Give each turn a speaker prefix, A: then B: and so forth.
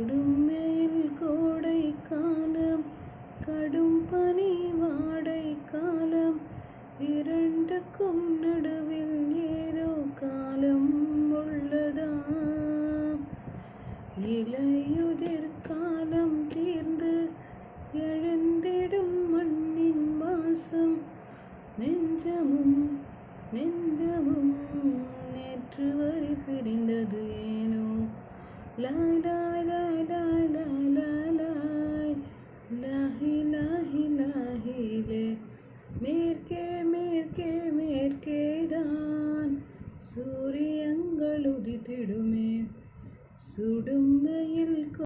A: சுடும் வெயில் கோடை காலம், கடும் பனி வாடை காலம், இரண்டுக்கும் நடுவில் ஏதோ காலம் உள்ளதா? இலையுதிர் காலம் தீர்ந்து எழுந்திடும் மண்ணின் வாசம், நெஞ்சமும் நெஞ்சமும் நேற்று வரை பிரிந்தது ஏனோ. லாய் லாய் லாய்